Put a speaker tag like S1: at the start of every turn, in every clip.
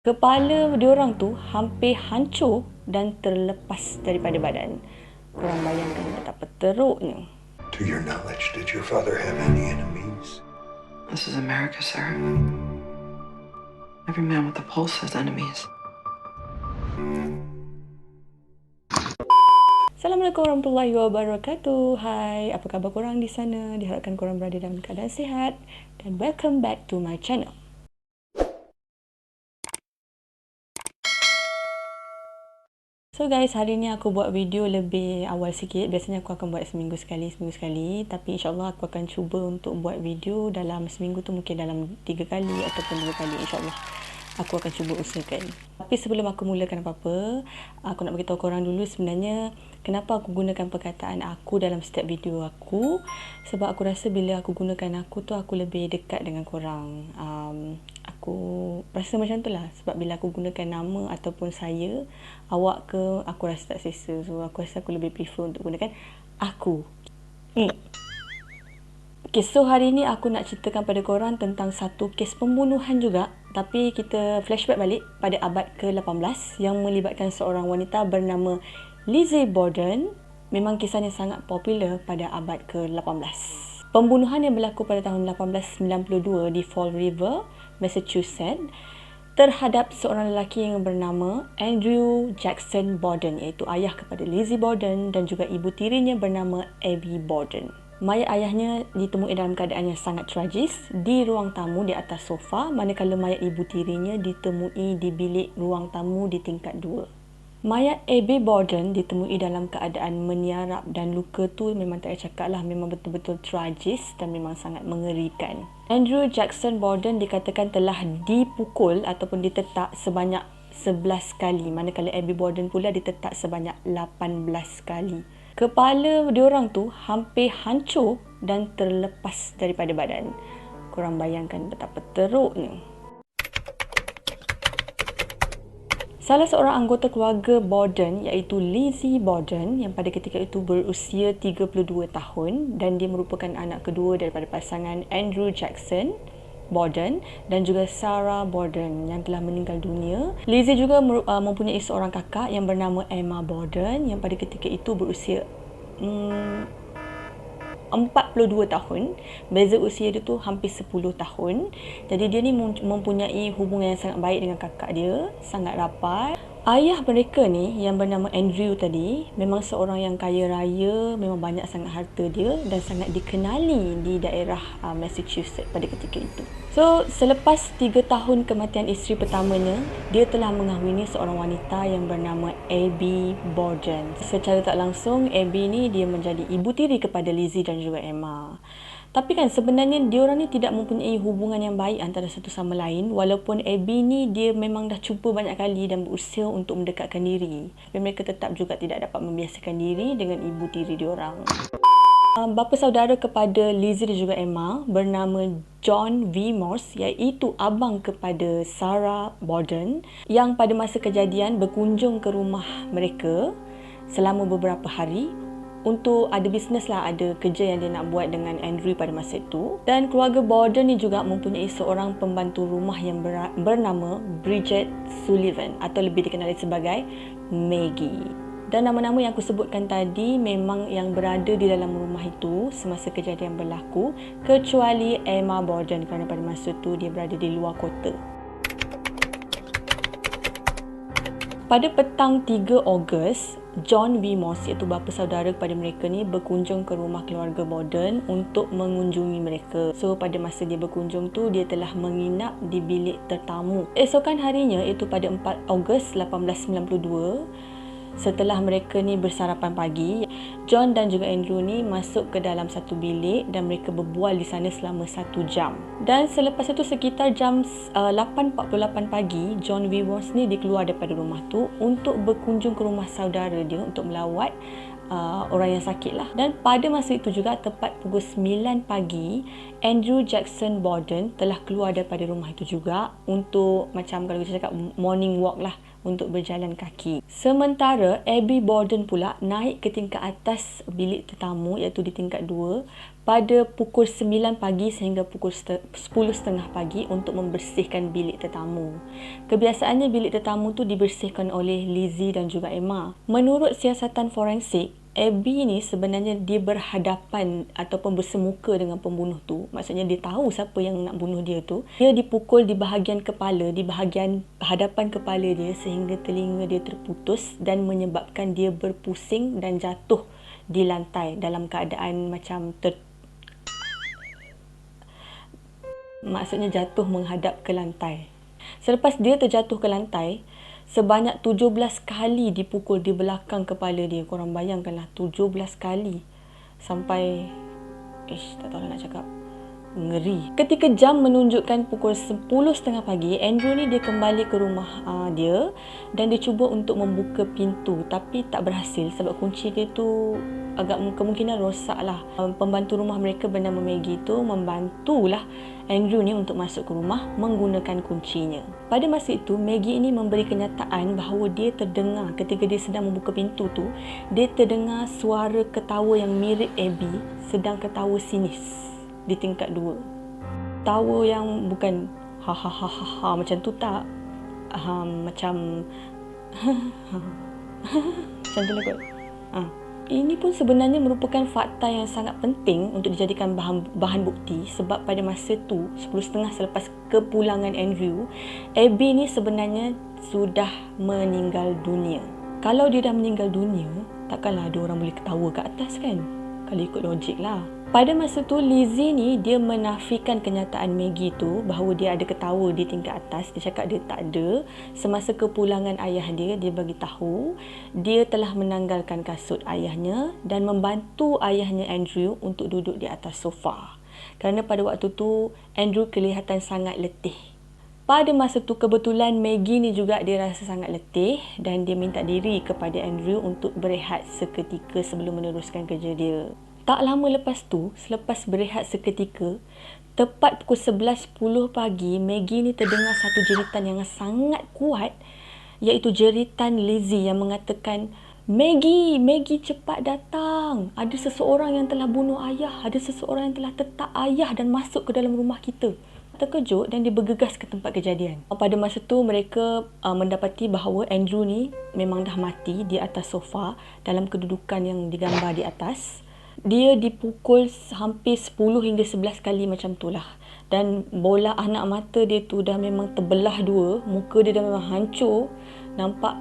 S1: Kepala diorang tu hampir hancur dan terlepas daripada badan. Korang bayangkan betapa teruknya.
S2: To your knowledge, did your father have any enemies?
S3: This is America, sir. Every man with a pulse has enemies.
S1: Assalamualaikum warahmatullahi wabarakatuh. Hai, apa khabar korang di sana? Diharapkan korang berada dalam keadaan sihat. Dan welcome back to my channel. So guys, hari ni aku buat video lebih awal sikit. Biasanya aku akan buat seminggu sekali. Tapi insyaAllah aku akan cuba untuk buat video dalam seminggu tu mungkin dalam 3 kali ataupun 2 kali. InsyaAllah aku akan cuba usahakan. Tapi sebelum aku mulakan apa-apa, aku nak beritahu korang dulu sebenarnya kenapa aku gunakan perkataan aku dalam setiap video aku. Sebab aku rasa bila aku gunakan aku tu, aku lebih dekat dengan korang. Aku rasa macam tu lah. Sebab bila aku gunakan nama ataupun saya, awak ke, aku rasa tak selesa. So aku rasa aku lebih prefer untuk gunakan aku. Okay, so hari ni aku nak ceritakan pada korang tentang satu kes pembunuhan juga. Tapi kita flashback balik pada abad ke-18 yang melibatkan seorang wanita bernama Lizzie Borden. Memang kisahnya sangat popular pada abad ke-18. Pembunuhan yang berlaku pada tahun 1892 di Fall River, Massachusetts, terhadap seorang lelaki yang bernama Andrew Jackson Borden, iaitu ayah kepada Lizzie Borden dan juga ibu tirinya bernama Abby Borden. Mayat ayahnya ditemui dalam keadaan yang sangat tragis di ruang tamu di atas sofa, manakala mayat ibu tirinya ditemui di bilik ruang tamu di tingkat 2. Mayat Abby Borden ditemui dalam keadaan meniarap dan luka tu memang tak payah cakap lah, memang betul-betul tragis dan memang sangat mengerikan. Andrew Jackson Borden dikatakan telah dipukul ataupun ditetak sebanyak 11 kali, manakala Abby Borden pula ditetak sebanyak 18 kali. Kepala diorang tu hampir hancur dan terlepas daripada badan. Korang bayangkan betapa teruknya. Salah seorang anggota keluarga Borden iaitu Lizzie Borden yang pada ketika itu berusia 32 tahun dan dia merupakan anak kedua daripada pasangan Andrew Jackson Borden dan juga Sarah Borden yang telah meninggal dunia. Lizzie juga mempunyai seorang kakak yang bernama Emma Borden yang pada ketika itu berusia 42 tahun. Beza usia dia tu hampir 10 tahun. Jadi dia ni mempunyai hubungan yang sangat baik dengan kakak dia, sangat rapat. Ayah mereka ni yang bernama Andrew tadi memang seorang yang kaya raya, memang banyak sangat harta dia dan sangat dikenali di daerah Massachusetts pada ketika itu. So, selepas 3 tahun kematian isteri pertamanya, dia telah mengahwini seorang wanita yang bernama Abby Borden. Secara tak langsung, Abby ni dia menjadi ibu tiri kepada Lizzie dan juga Emma. Tapi kan sebenarnya diorang ni tidak mempunyai hubungan yang baik antara satu sama lain, walaupun Abby ni dia memang dah cuba banyak kali dan berusaha untuk mendekatkan diri. Tapi mereka tetap juga tidak dapat membiasakan diri dengan ibu tiri diorang. Bapa saudara kepada Lizzie dan juga Emma bernama John V. Morse, iaitu abang kepada Sarah Borden yang pada masa kejadian berkunjung ke rumah mereka selama beberapa hari untuk ada bisnes lah, ada kerja yang dia nak buat dengan Andrew pada masa itu. Dan keluarga Borden ni juga mempunyai seorang pembantu rumah yang bernama Bridget Sullivan atau lebih dikenali sebagai Maggie. Dan nama-nama yang aku sebutkan tadi memang yang berada di dalam rumah itu semasa kejadian berlaku, kecuali Emma Borden kerana pada masa itu dia berada di luar kota. Pada petang 3 Ogos, John V. Morse iaitu bapa saudara kepada mereka ni berkunjung ke rumah keluarga Borden untuk mengunjungi mereka. So pada masa dia berkunjung tu, dia telah menginap di bilik tetamu. Esokan harinya iaitu pada 4 Ogos 1892, setelah mereka ni bersarapan pagi, John dan juga Andrew ni masuk ke dalam satu bilik dan mereka berbual di sana selama 1 jam. Dan selepas itu sekitar jam 8.48 pagi, John V. Morse ni dia keluar daripada rumah tu untuk berkunjung ke rumah saudara dia untuk melawat orang yang sakit lah. Dan pada masa itu juga tepat pukul 9 pagi, Andrew Jackson Borden telah keluar daripada rumah itu juga untuk macam kalau kita cakap morning walk lah, untuk berjalan kaki. Sementara Abby Borden pula naik ke tingkat atas bilik tetamu iaitu di tingkat 2 pada pukul 9 pagi sehingga pukul 10.30 pagi untuk membersihkan bilik tetamu. Kebiasaannya bilik tetamu tu dibersihkan oleh Lizzie dan juga Emma. Menurut siasatan forensik, Abby ni sebenarnya dia berhadapan ataupun bersemuka dengan pembunuh tu. Maksudnya dia tahu siapa yang nak bunuh dia tu. Dia dipukul di bahagian kepala, di bahagian hadapan kepala dia sehingga telinga dia terputus dan menyebabkan dia berpusing dan jatuh di lantai dalam keadaan macam maksudnya jatuh menghadap ke lantai. Selepas dia terjatuh ke lantai, sebanyak 17 kali dipukul di belakang kepala dia. Korang bayangkanlah 17 kali. Sampai tak tahu nak cakap. Ngeri. Ketika jam menunjukkan pukul 10.30 pagi, Andrew ni dia kembali ke rumah dia dan dia cuba untuk membuka pintu tapi tak berhasil sebab kunci dia tu agak kemungkinan rosak lah. Pembantu rumah mereka bernama Maggie tu membantulah Andrew ni untuk masuk ke rumah menggunakan kuncinya. Pada masa itu, Maggie ini memberi kenyataan bahawa dia terdengar ketika dia sedang membuka pintu tu, dia terdengar suara ketawa yang mirip Abby sedang ketawa sinis di tingkat 2. Tawa yang bukan ha ha ha ha, ha macam tu tak. Macam macam tu lah kot. Ini pun sebenarnya merupakan fakta yang sangat penting untuk dijadikan bahan bukti sebab pada masa tu 10.30 selepas kepulangan Andrew, Abby ni sebenarnya sudah meninggal dunia. Kalau dia dah meninggal dunia, takkanlah ada orang boleh ketawa kat atas kan? Kalau ikut logik lah. Pada masa tu Lizzie ni dia menafikan kenyataan Maggie tu bahawa dia ada ketawa di tingkat atas. Dia cakap dia tak ada. Semasa kepulangan ayah dia bagi tahu dia telah menanggalkan kasut ayahnya dan membantu ayahnya Andrew untuk duduk di atas sofa. Kerana pada waktu tu Andrew kelihatan sangat letih. Pada masa tu kebetulan Maggie ni juga dia rasa sangat letih dan dia minta diri kepada Andrew untuk berehat seketika sebelum meneruskan kerja dia. Tak lama lepas tu, selepas berehat seketika, tepat pukul 11.10 pagi, Maggie ni terdengar satu jeritan yang sangat kuat, iaitu jeritan Lizzie yang mengatakan, Maggie cepat datang. Ada seseorang yang telah bunuh ayah, ada seseorang yang telah tertak ayah dan masuk ke dalam rumah kita. Terkejut dan dia bergegas ke tempat kejadian. Pada masa tu mereka mendapati bahawa Andrew ni memang dah mati di atas sofa dalam kedudukan yang digambar di atas. Dia dipukul hampir 10 hingga 11 kali macam tu lah. Dan bola anak mata dia tu dah memang terbelah dua. Muka dia dah memang hancur. Nampak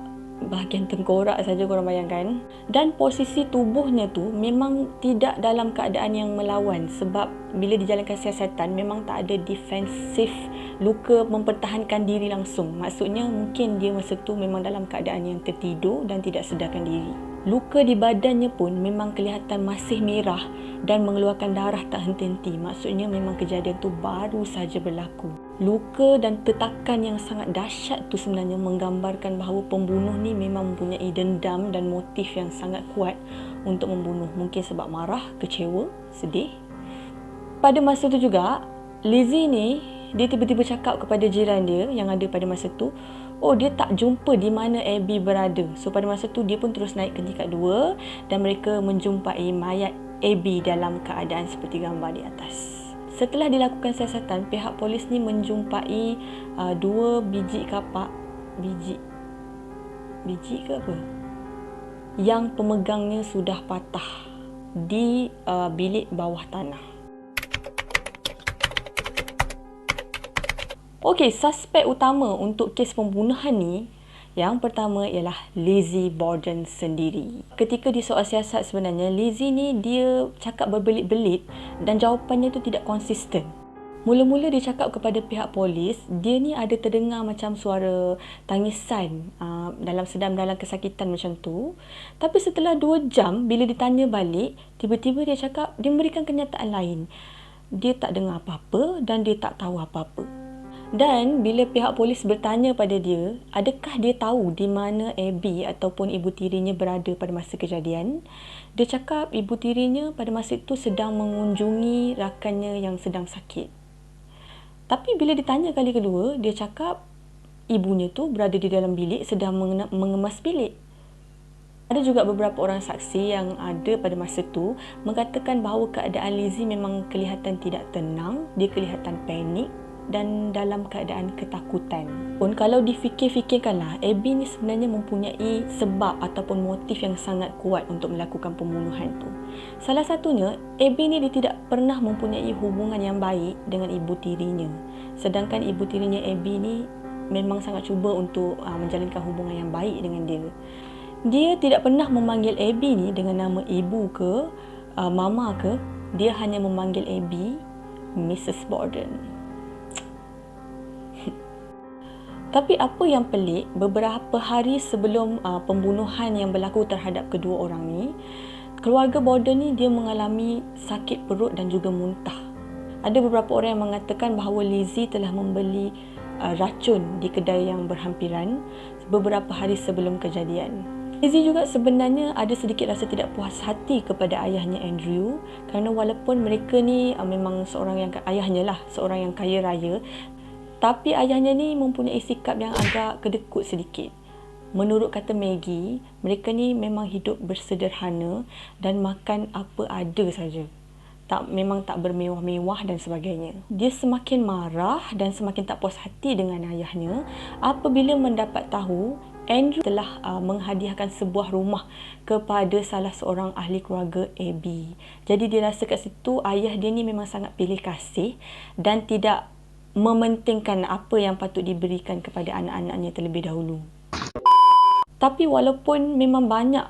S1: bahagian tengkorak saja, korang bayangkan. Dan posisi tubuhnya tu memang tidak dalam keadaan yang melawan. Sebab bila dijalankan siasatan memang tak ada defensif, luka mempertahankan diri langsung. Maksudnya mungkin dia masa tu memang dalam keadaan yang tertidur dan tidak sedarkan diri. Luka di badannya pun memang kelihatan masih merah dan mengeluarkan darah tak henti-henti. Maksudnya memang kejadian tu baru saja berlaku. Luka dan tetakan yang sangat dahsyat tu sebenarnya menggambarkan bahawa pembunuh ni memang mempunyai dendam dan motif yang sangat kuat untuk membunuh. Mungkin sebab marah, kecewa, sedih. Pada masa tu juga, Lizzie ni dia tiba-tiba cakap kepada jiran dia yang ada pada masa tu, dia tak jumpa di mana Abby berada. So pada masa tu dia pun terus naik ke tingkat 2 dan mereka menjumpai mayat Abby dalam keadaan seperti gambar di atas. Setelah dilakukan siasatan, pihak polis ni menjumpai 2 biji kapak, biji ke apa, yang pemegangnya sudah patah di bilik bawah tanah. Okey, suspek utama untuk kes pembunuhan ni, yang pertama ialah Lizzie Borden sendiri. Ketika disoal siasat sebenarnya, Lizzie ni dia cakap berbelit-belit dan jawapannya tu tidak konsisten. Mula-mula dia cakap kepada pihak polis, dia ni ada terdengar macam suara tangisan dalam kesakitan macam tu. Tapi setelah 2 jam, bila ditanya balik, tiba-tiba dia cakap, dia memberikan kenyataan lain. Dia tak dengar apa-apa dan dia tak tahu apa-apa. Dan bila pihak polis bertanya pada dia, adakah dia tahu di mana Abby ataupun ibu tirinya berada pada masa kejadian, dia cakap ibu tirinya pada masa itu sedang mengunjungi rakannya yang sedang sakit. Tapi bila ditanya kali kedua, dia cakap ibunya tu berada di dalam bilik sedang mengemas bilik. Ada juga beberapa orang saksi yang ada pada masa tu mengatakan bahawa keadaan Lizzie memang kelihatan tidak tenang, dia kelihatan panik dan dalam keadaan ketakutan. Pun kalau difikir-fikirkanlah, Abby ni sebenarnya mempunyai sebab ataupun motif yang sangat kuat untuk melakukan pembunuhan tu. Salah satunya, Abby ni dia tidak pernah mempunyai hubungan yang baik dengan ibu tirinya. Sedangkan ibu tirinya Abby ni memang sangat cuba untuk menjalinkan hubungan yang baik dengan dia. Dia tidak pernah memanggil Abby ni dengan nama ibu ke mama ke. Dia hanya memanggil Abby Mrs. Borden. Tapi apa yang pelik, beberapa hari sebelum pembunuhan yang berlaku terhadap kedua orang ni, keluarga Borden ni dia mengalami sakit perut dan juga muntah. Ada beberapa orang yang mengatakan bahawa Lizzie telah membeli racun di kedai yang berhampiran beberapa hari sebelum kejadian. Lizzie juga sebenarnya ada sedikit rasa tidak puas hati kepada ayahnya Andrew, kerana walaupun mereka ni memang ayahnya lah seorang yang kaya raya, tapi ayahnya ni mempunyai sikap yang agak kedekut sedikit. Menurut kata Maggie, mereka ni memang hidup bersederhana dan makan apa ada saja. Memang tak bermewah-mewah dan sebagainya. Dia semakin marah dan semakin tak puas hati dengan ayahnya apabila mendapat tahu Andrew telah menghadiahkan sebuah rumah kepada salah seorang ahli keluarga Abby. Jadi dia rasa kat situ ayah dia ni memang sangat pilih kasih dan tidak mementingkan apa yang patut diberikan kepada anak-anaknya terlebih dahulu. Tapi walaupun memang banyak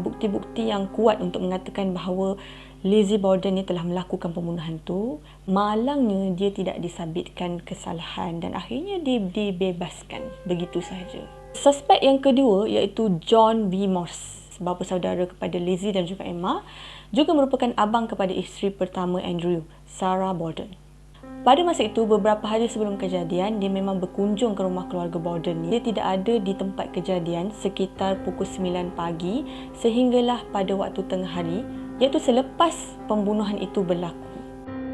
S1: bukti-bukti yang kuat untuk mengatakan bahawa Lizzie Borden ni telah melakukan pembunuhan tu, malangnya dia tidak disabitkan kesalahan dan akhirnya dia dibebaskan begitu sahaja. Suspek yang kedua iaitu John V. Morse, bapa saudara kepada Lizzie dan juga Emma, juga merupakan abang kepada isteri pertama Andrew, Sarah Borden. Pada masa itu, beberapa hari sebelum kejadian, dia memang berkunjung ke rumah keluarga Borden ni. Dia tidak ada di tempat kejadian sekitar pukul 9 pagi sehinggalah pada waktu tengah hari, iaitu selepas pembunuhan itu berlaku.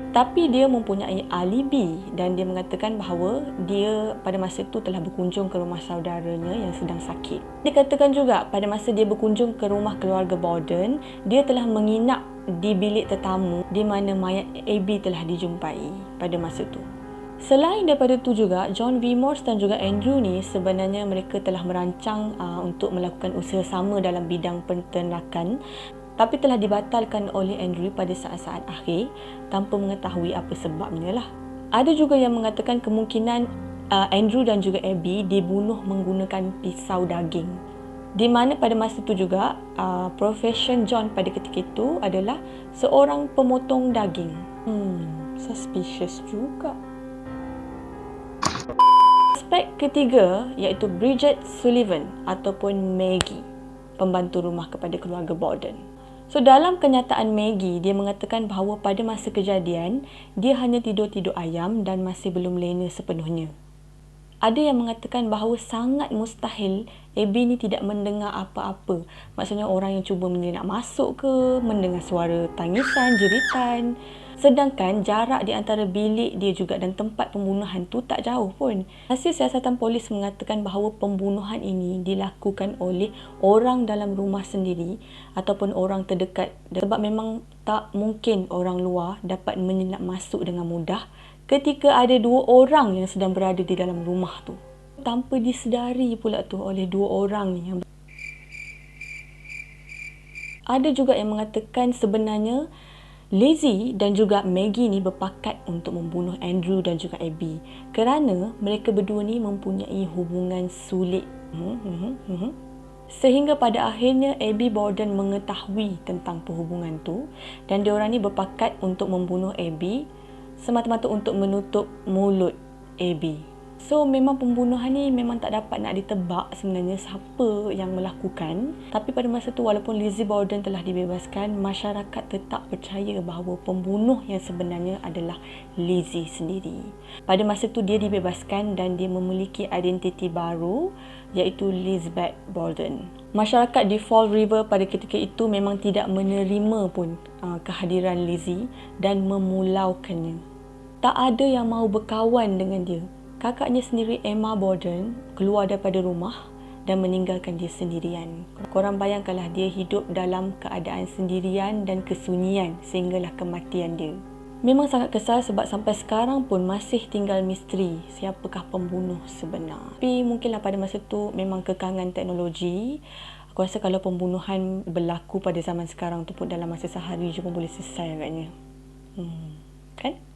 S1: Tapi dia mempunyai alibi dan dia mengatakan bahawa dia pada masa itu telah berkunjung ke rumah saudaranya yang sedang sakit. Dikatakan juga pada masa dia berkunjung ke rumah keluarga Borden, dia telah menginap di bilik tetamu di mana mayat Abby telah dijumpai pada masa itu. Selain daripada itu juga, John V. Morse dan juga Andrew ni sebenarnya mereka telah merancang untuk melakukan usaha sama dalam bidang penternakan, tapi telah dibatalkan oleh Andrew pada saat-saat akhir tanpa mengetahui apa sebabnya lah. Ada juga yang mengatakan kemungkinan Andrew dan juga Abby dibunuh menggunakan pisau daging. Di mana pada masa itu juga profession John pada ketika itu adalah seorang pemotong daging. Suspicious juga. Suspek ketiga iaitu Bridget Sullivan ataupun Maggie, pembantu rumah kepada keluarga Borden. So dalam kenyataan Maggie, dia mengatakan bahawa pada masa kejadian, dia hanya tidur-tidur ayam dan masih belum lena sepenuhnya. Ada yang mengatakan bahawa sangat mustahil Abby ni tidak mendengar apa-apa. Maksudnya orang yang cuba nak masuk ke, mendengar suara tangisan, jeritan. Sedangkan jarak di antara bilik dia juga dan tempat pembunuhan tu tak jauh pun. Hasil siasatan polis mengatakan bahawa pembunuhan ini dilakukan oleh orang dalam rumah sendiri ataupun orang terdekat. Sebab memang tak mungkin orang luar dapat menyelinap masuk dengan mudah ketika ada dua orang yang sedang berada di dalam rumah tu. Tanpa disedari pula tu oleh dua orang ni. Ada juga yang mengatakan sebenarnya Lizzie dan juga Maggie ni berpakat untuk membunuh Andrew dan juga Abby kerana mereka berdua ni mempunyai hubungan sulit. Sehingga pada akhirnya Abby Borden mengetahui tentang perhubungan tu dan diorang ni berpakat untuk membunuh Abby semata-mata untuk menutup mulut Abby. So memang pembunuhan ni memang tak dapat nak ditebak sebenarnya siapa yang melakukan. Tapi pada masa tu walaupun Lizzie Borden telah dibebaskan, masyarakat tetap percaya bahawa pembunuh yang sebenarnya adalah Lizzie sendiri. Pada masa tu dia dibebaskan dan dia memiliki identiti baru, iaitu Lizbeth Borden. Masyarakat di Fall River pada ketika itu memang tidak menerima pun kehadiran Lizzie dan memulaukannya. Tak ada yang mahu berkawan dengan dia. Kakaknya sendiri, Emma Borden, keluar daripada rumah dan meninggalkan dia sendirian. Korang bayangkanlah dia hidup dalam keadaan sendirian dan kesunyian sehinggalah kematian dia. Memang sangat kesal sebab sampai sekarang pun masih tinggal misteri siapakah pembunuh sebenar. Tapi mungkinlah pada masa tu memang kekangan teknologi. Aku rasa kalau pembunuhan berlaku pada zaman sekarang tu pun dalam masa sehari je pun boleh selesai agaknya. Kan?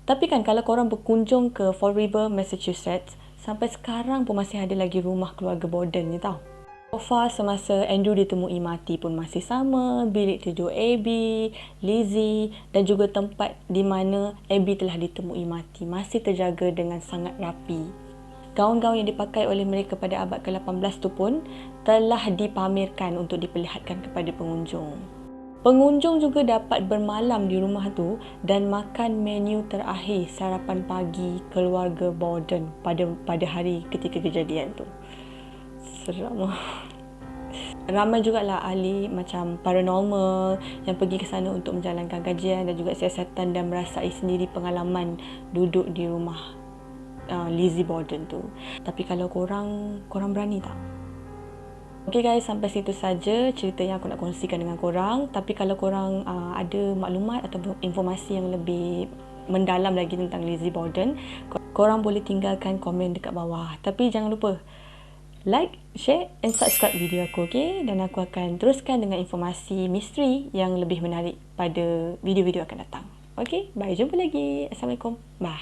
S1: Tapi kan kalau korang berkunjung ke Fall River, Massachusetts, sampai sekarang pun masih ada lagi rumah keluarga Borden ni tau. So far semasa Andrew ditemui mati pun masih sama, bilik tidur Abby, Lizzie dan juga tempat di mana Abby telah ditemui mati masih terjaga dengan sangat rapi. Gaun-gaun yang dipakai oleh mereka pada abad ke-18 tu pun telah dipamerkan untuk diperlihatkan kepada pengunjung. Pengunjung juga dapat bermalam di rumah tu dan makan menu terakhir sarapan pagi keluarga Borden pada hari ketika kejadian tu. Seram. Ramai jugalah ahli macam paranormal yang pergi ke sana untuk menjalankan kajian dan juga siasatan dan merasai sendiri pengalaman duduk di rumah Lizzie Borden tu. Tapi kalau korang berani tak? Okay guys, sampai situ saja cerita yang aku nak kongsikan dengan korang. Tapi kalau korang ada maklumat atau informasi yang lebih mendalam lagi tentang Lizzie Borden, korang boleh tinggalkan komen dekat bawah. Tapi jangan lupa like, share and subscribe video aku, okay? Dan aku akan teruskan dengan informasi misteri yang lebih menarik pada video-video akan datang. Okay, bye, jumpa lagi. Assalamualaikum. Bye.